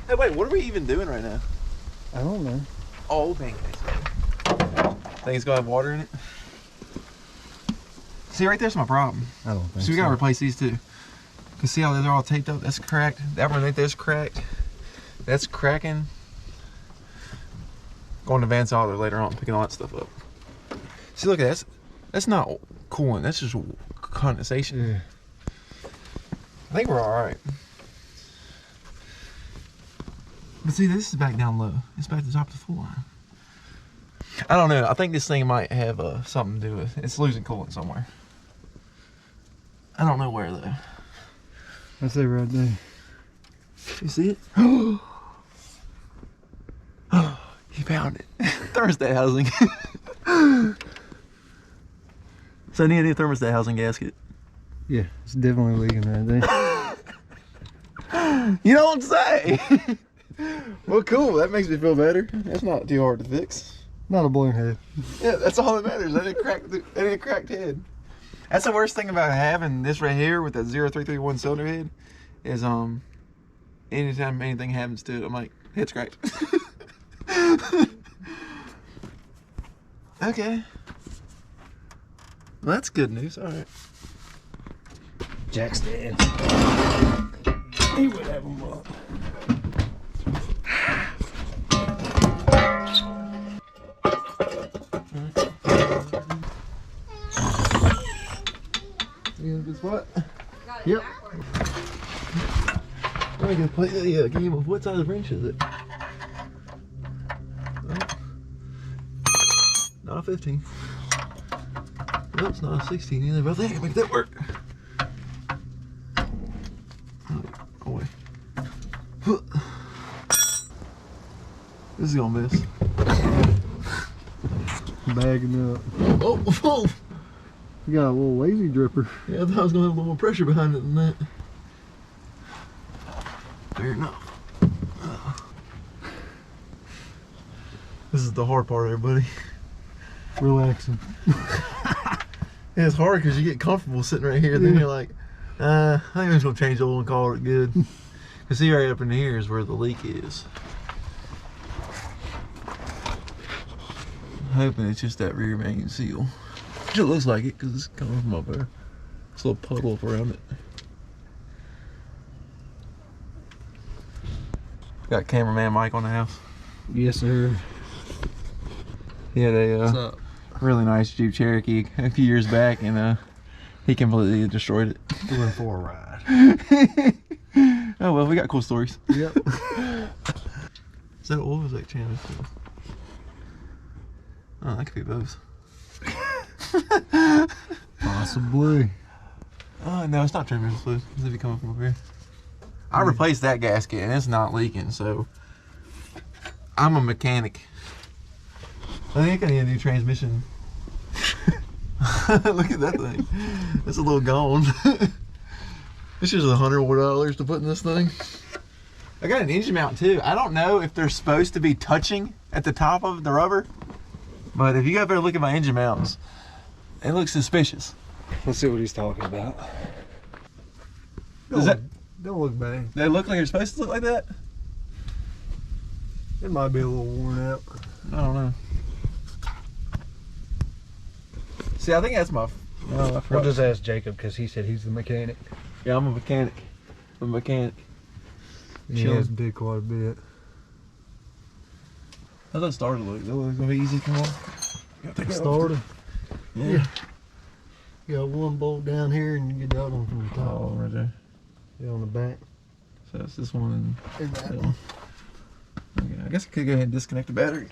Hey, wait, what are we even doing right now? I don't know. Oh, pancakes. Think it's gonna have water in it? See, right there's my problem. I don't think so. So we gotta replace these too. Cause see how they're all taped up? That's cracked. That one right there's cracked. That's cracking. Going to Van Solder later on, picking all that stuff up. See, look at that. That's not coolant. That's just condensation. Yeah. I think we're all right. But see, this is back down low. It's back to the top of the full line. I don't know. I think this thing might have something to do with it. It's losing coolant somewhere. I don't know where though. That's it right there. You see it? He found it. Thermostat housing. So I need a new thermostat housing gasket. Yeah, it's definitely leaking right there. You don't say. Well, cool. That makes me feel better. That's not too hard to fix. Not a balloon head. Yeah, that's all that matters. That ain't a cracked head. That's the worst thing about having this right here with that 0331 cylinder head is anytime anything happens to it, I'm like, head's cracked. Okay. Well, that's good news. All right. Jack stand. He would have them up. You in a good spot? Yep. Let me go play the game of what size wrench is it? Not a 15. Nope, it's not a 16 either, but I think I can make that work. Oh, wait. This is gonna miss. Bagging up. Oh, oh! You got a little lazy dripper. Yeah, I thought I was gonna have a little more pressure behind it than that. Fair enough. This is the hard part, everybody. Relaxing. Yeah, it's hard because you get comfortable sitting right here, and then you're like, I think I'm just gonna change the oil and call it good. Cause see, right up in here is where the leak is. I'm hoping it's just that rear main seal. Which it looks like it because it's coming from up there. It's a little puddle up around it. Got cameraman Mike on the house. Yes, sir. He had a What's up? really nice Jeep Cherokee a few years back, and he completely destroyed it. Going for a ride. Oh well, we got cool stories. Yep. Is that oil or is that channel? Oh, that could be both. Possibly. No, it's not transmission fluid. It's if you coming from up here. I replaced that gasket and it's not leaking, so I'm a mechanic. I think I need a new transmission. Look at that thing. It's a little gone. This is $100 more to put in this thing. I got an engine mount too. I don't know if they're supposed to be touching at the top of the rubber, but if you go there and look at my engine mounts, it looks suspicious. Let's see what he's talking about. Does that Don't look bad. they look like they're supposed to look like that? It might be a little worn out. I don't know. See, I think that's my. No, We'll just ask Jacob because he said he's the mechanic. Yeah, I'm a mechanic. I'm a mechanic. He has did quite a bit. How's that starter look? That looks gonna be easy to come off. Started. Yeah. You got one bolt down here and you get the other one from the top. Oh, right there. Yeah, on the back. So that's this one And that and. one. Okay, I guess I could go ahead and disconnect the battery.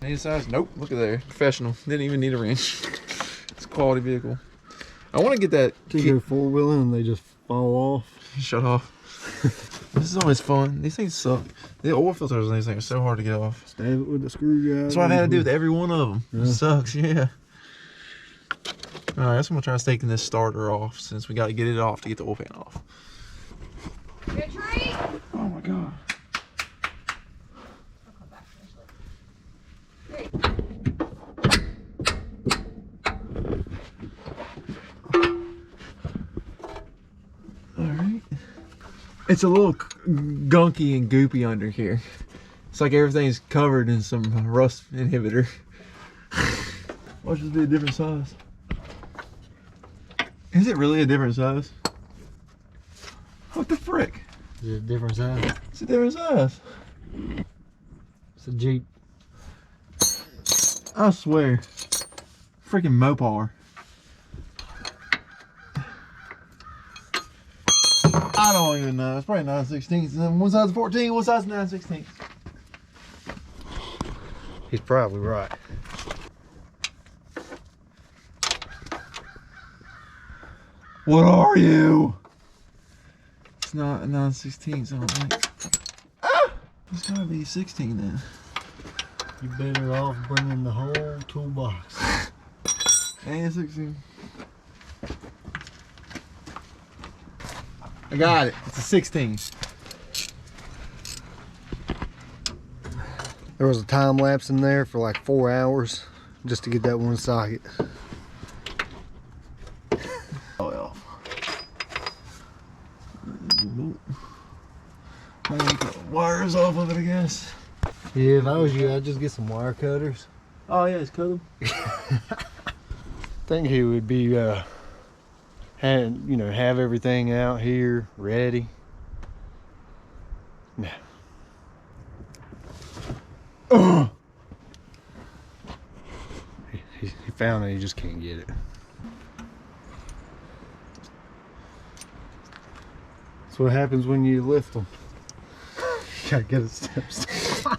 Any size? Nope. Look at there. Professional. Didn't even need a wrench. It's a quality vehicle. I want to get that. You go four-wheeling and they just fall off. Shut off. This is always fun. These things suck. The oil filters on these things are so hard to get off. Stab it with the screwdriver. That's what I've had to do with every one of them. Yeah. It sucks, yeah. Alright, so I'm going to try taking this starter off since we got to get it off to get the oil pan off. Good treat. Oh my god. Alright. It's a little gunky and goopy under here. It's like everything's covered in some rust inhibitor. Watch this be a different size. Is it really a different size? What the frick? Is it a different size? It's a different size. It's a Jeep. I swear. Freaking Mopar. I don't even know. It's probably 9/16. And one size 14, one size 9/16. He's probably right. What are you? It's not a 9/16, I don't think. Ah! It's gotta be 16 then. You better off bringing the whole toolbox. And 16. I got it. It's a 16. There was a time lapse in there for like 4 hours just to get that one socket. Oh well. Wires off of it, I guess. Yeah, if I was you, I'd just get some wire cutters. Oh yeah, it's cut them. Think he would be, have everything out here ready. No. He found it, he just can't get it. That's what happens when you lift them. You gotta get a step stool.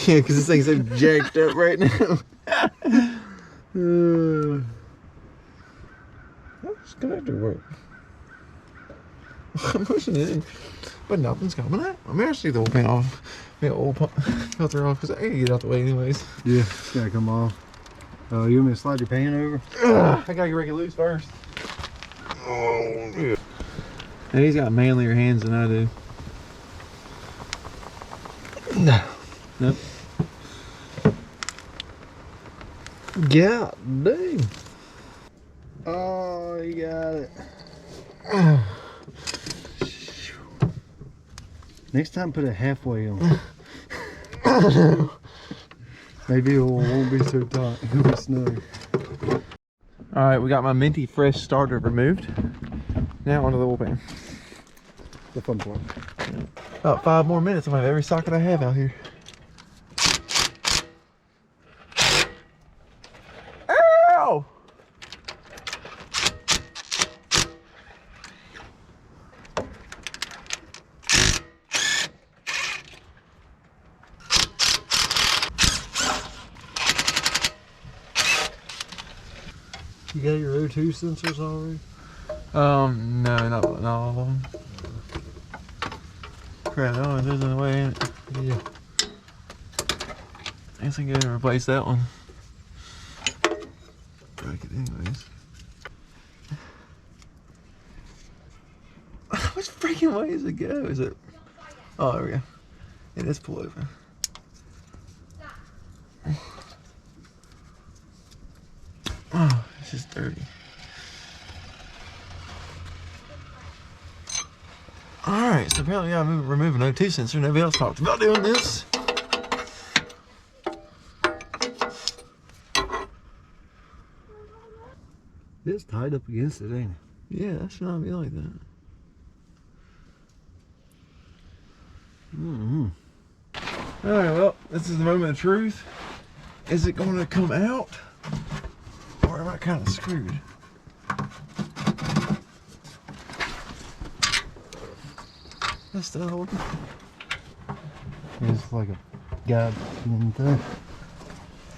Yeah, because this thing's so jacked up right now. This connector work. I'm pushing it in, but nothing's coming out. I'm gonna see the oil pan off. The oil filter off because I gotta get out the way anyways. Yeah, it's gotta come off. Oh, you want me to slide your pan over? I gotta break it loose first. Oh, yeah. And he's got manlier hands than I do. No. Nope. Yeah, dang. Oh, you got it. Next time, put it halfway on. Maybe it won't be so tight. It'll be snug. All right, we got my minty fresh starter removed. Now onto the oil pan. The fun part. About 5 more minutes. I'm gonna have every socket I have out here. Ow! You got your O2 sensors already? No, not all of them. Crap, that one is in the way, ain't it? Yeah. I guess I can go and replace that one. Break it anyways. Which freaking way does it go? Is it? Oh, there we go. It is pull over. Oh, this is dirty. Alright, so apparently I gotta remove an O2 sensor. Nobody else talked about doing this. It's tied up against it, ain't it? Yeah, that should not be like that. Mm-hmm. Alright, well, this is the moment of truth. Is it going to come out? Or am I kind of screwed? That's still holding. It's like a guide thing.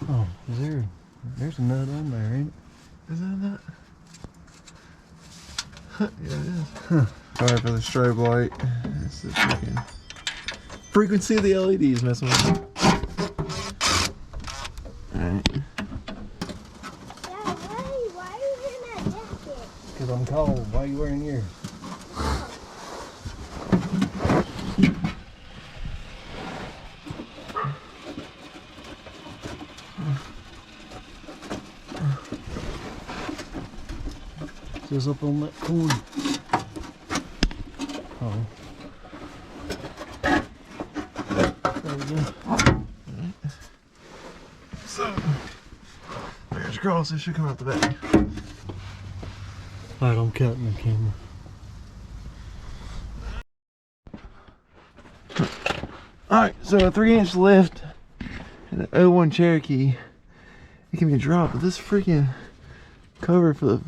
Oh, there's a nut on there, ain't it? Is that a nut? Yeah, it is. Huh. Sorry for the strobe light. It's the freaking frequency of the LEDs messing with me. Alright. Why are you in that jacket? Because I'm cold. Why are you wearing yours? Just up on that corner. Oh. There we go. So, there's across. It should come out the back. Alright, I'm cutting the camera. Alright, so a 3-inch lift and an 01 Cherokee. It can be dropped, but this freaking cover for the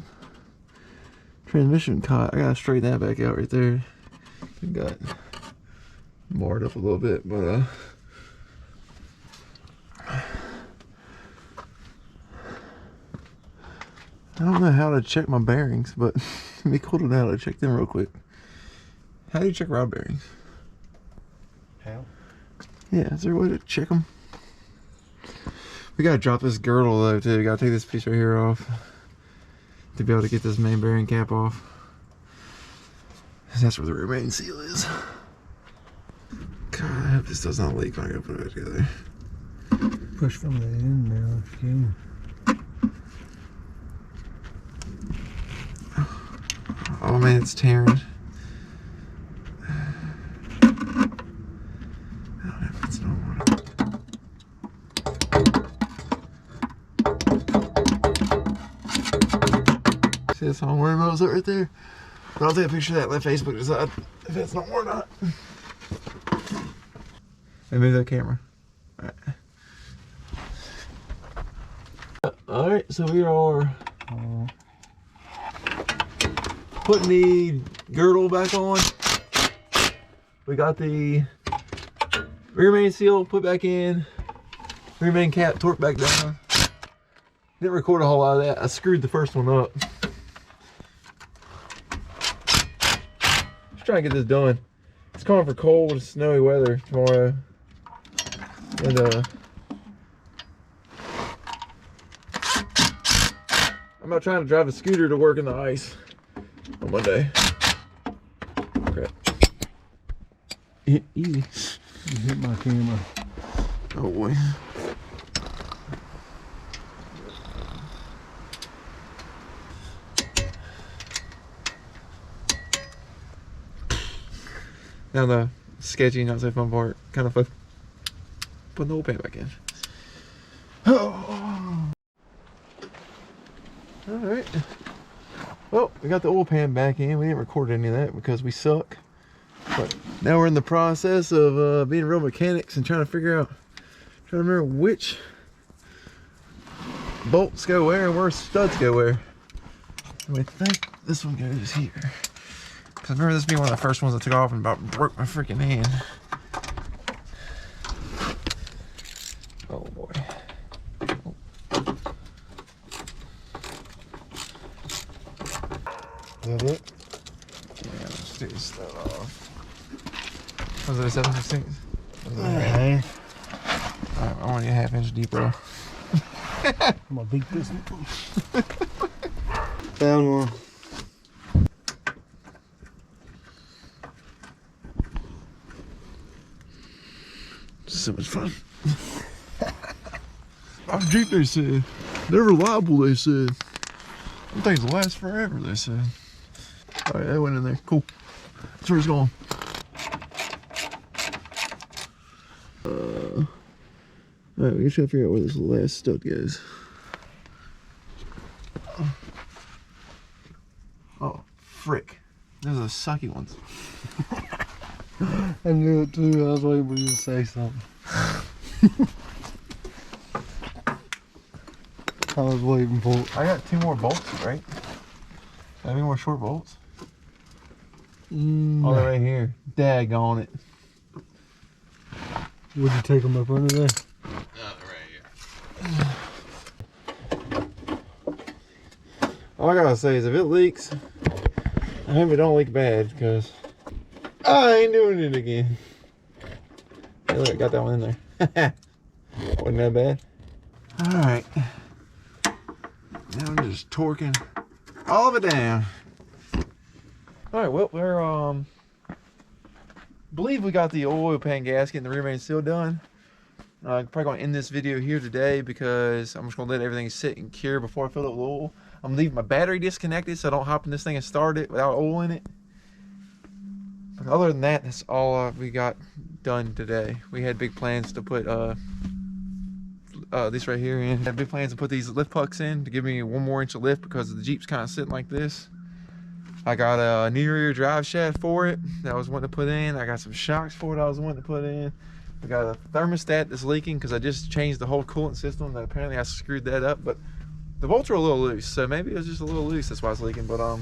transmission caught. I gotta straighten that back out right there. It got marred up a little bit, but I don't know how to check my bearings, but it'd be cool to know how to check them real quick. How do you check rod bearings? How? Yeah, is there a way to check them? We gotta drop this girdle though too. Gotta take this piece right here off to be able to get this main bearing cap off. That's where the remaining seal is. God, I hope this does not leak when I go put it back together. Push from the end now if you can. Oh man, it's tearing. I don't know if it's normal. See that's all I'm worried about, is that right there? But I'll take a picture of that and let Facebook decide if it's normal or not. And move that camera. Alright, so we are putting the girdle back on. We got the rear main seal put back in, rear main cap torqued back down. Didn't record a whole lot of that. I screwed the first one up. Just trying to get this done. It's calling for cold and snowy weather tomorrow. And I'm not trying to drive a scooter to work in the ice on Monday. Crap. Easy. You hit my camera. Oh boy. Now the sketchy, not so fun part, kind of fun. Putting the oil pan back in. Oh. Alright. Well, we got the oil pan back in. We didn't record any of that because we suck. But now we're in the process of being real mechanics and trying to figure out, trying to remember which bolts go where and where studs go where. And I think this one goes here. Because remember this being one of the first ones I took off and about broke my freaking hand. Oh boy. Is that it? Yeah, let's take this stuff off. Was it a 7/16? Alright. Alright, I want you a 1/2 inch deep row. I'm gonna beat this one. Found one. So much fun. Our Jeep, they said. They're reliable, they said. Them things last forever, they said. Alright, that went in there. Cool. That's where it's going. Alright, we gotta figure out where this last stud goes. Oh, frick. Those are the sucky ones. I knew it too. I was waiting for you to say something. I was waiting for it. I got 2 more bolts, right? Got any more short bolts? Oh, they're right here. Daggone it. Would you take them up under there? All I gotta say is if it leaks, I hope it don't leak bad, because I ain't doing it again. Hey, look, got that one in there. Wasn't that bad? Alright. Now I'm just torquing all of it down. Alright, well, we're, believe we got the oil pan gasket and the rear main seal done. I'm probably going to end this video here today because I'm just going to let everything sit and cure before I fill it with oil. I'm leaving my battery disconnected so I don't hop in this thing and start it without oil in it. But other than that, that's all we got done today. We had big plans to put this right here in. Had big plans to put these lift pucks in to give me 1 more inch of lift because the Jeep's kind of sitting like this. I got a new rear drive shaft for it that I was wanting to put in. I got some shocks for it I was wanting to put in. I got a thermostat that's leaking because I just changed the whole coolant system. That apparently I screwed that up, but the bolts are a little loose, so maybe it was just a little loose. That's why it's leaking. But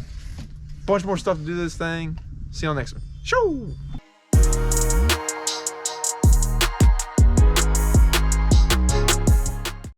bunch more stuff to do to this thing. See you on the next one. Shoo!